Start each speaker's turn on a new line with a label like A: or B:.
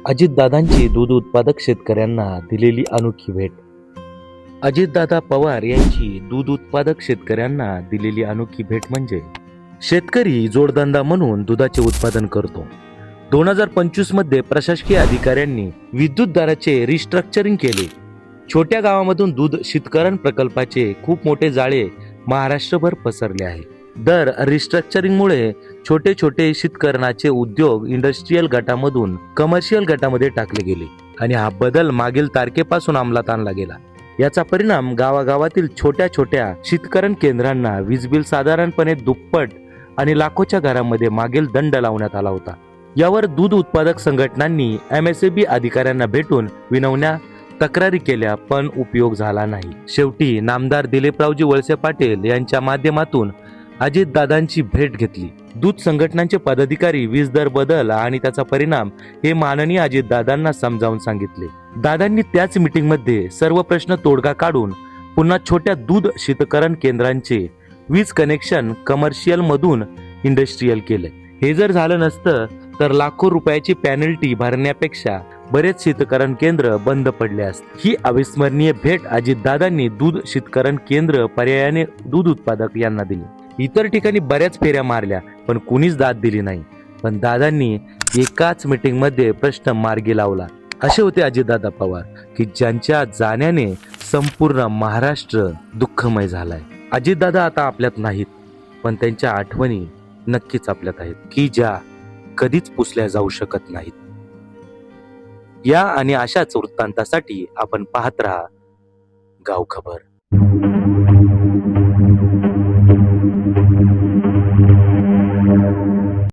A: अजितदादांची दूध उत्पादक शेतकऱ्यांना दिलेली अनोखी भेट. अजितदादा पवार यांची दूध उत्पादक शेतकऱ्यांना दिलेली अनोखी भेट म्हणजे शेतकरी जोडधंदा म्हणून दुधाचे उत्पादन करतो. 2025 मध्ये प्रशासकीय अधिकाऱ्यांनी विद्युत दराचे रिस्ट्रक्चरिंग केले. छोट्या गावामधून दूध शीतकरण प्रकल्पाचे खूप मोठे जाळे महाराष्ट्रभर पसरले आहे. दर रिस्ट्रक्चरिंगमुळे छोटे छोटे शीतकरणाचे उद्योग इंडस्ट्रीयल गटामधून कमर्शियल गटामध्ये टाकले गेले आणि हा बदल मागील तारखेपासून अंमलात आणला गेला. याचा परिणाम गावागावातील छोट्या छोट्या शीतकरण केंद्रांना वीज बिल साधारणपणे दुप्पट आणि लाखोच्या घरामध्ये मागील दंड लावण्यात आला होता. यावर दूध उत्पादक संघटनांनी MSAB अधिकाऱ्यांना भेटून विनवण्या तक्रारी केल्या, पण उपयोग झाला नाही. शेवटी नामदार दिलीपरावजी वळसे पाटील यांच्या माध्यमातून अजितदादांची भेट घेतली. दूध संघटनांचे पदाधिकारी वीज दर बदल आणि त्याचा परिणाम हे माननीय अजितदादांना समजावून सांगितले. दादांनी त्याच मीटिंगमध्ये सर्व प्रश्न तोडगा काढून पुन्हा छोट्या दूध शीतकरण केंद्रांचे वीज कनेक्शन कमर्शियल मधून इंडस्ट्रीयल केले. हे जर झालं नसतं तर लाखो रुपयाची पेनल्टी भरण्यापेक्षा बरेच शीतकरण केंद्र बंद पडले असते. ही अविस्मरणीय भेट अजितदादांनी दूध शीतकरण केंद्र पर्यायाने दूध उत्पादक यांना दिली. इतर ठिकाणी बऱ्याच फेऱ्या मारल्या पण कुणीच दाद दिली नाही. पण दादांनी एकाच मीटिंग मध्ये प्रश्न मार्गी लावला. असे होते अजितदादा पवार की ज्यांच्या जाण्याने संपूर्ण महाराष्ट्र दुःखमय झालाय. अजितदादा आता आपल्यात नाहीत, पण त्यांच्या आठवणी नक्कीच आपल्यात आहेत की ज्या कधीच पुसल्या जाऊ शकत नाहीत. या आणि अशाच वृत्तांतासाठी आपण पाहत राहा गाव खबर.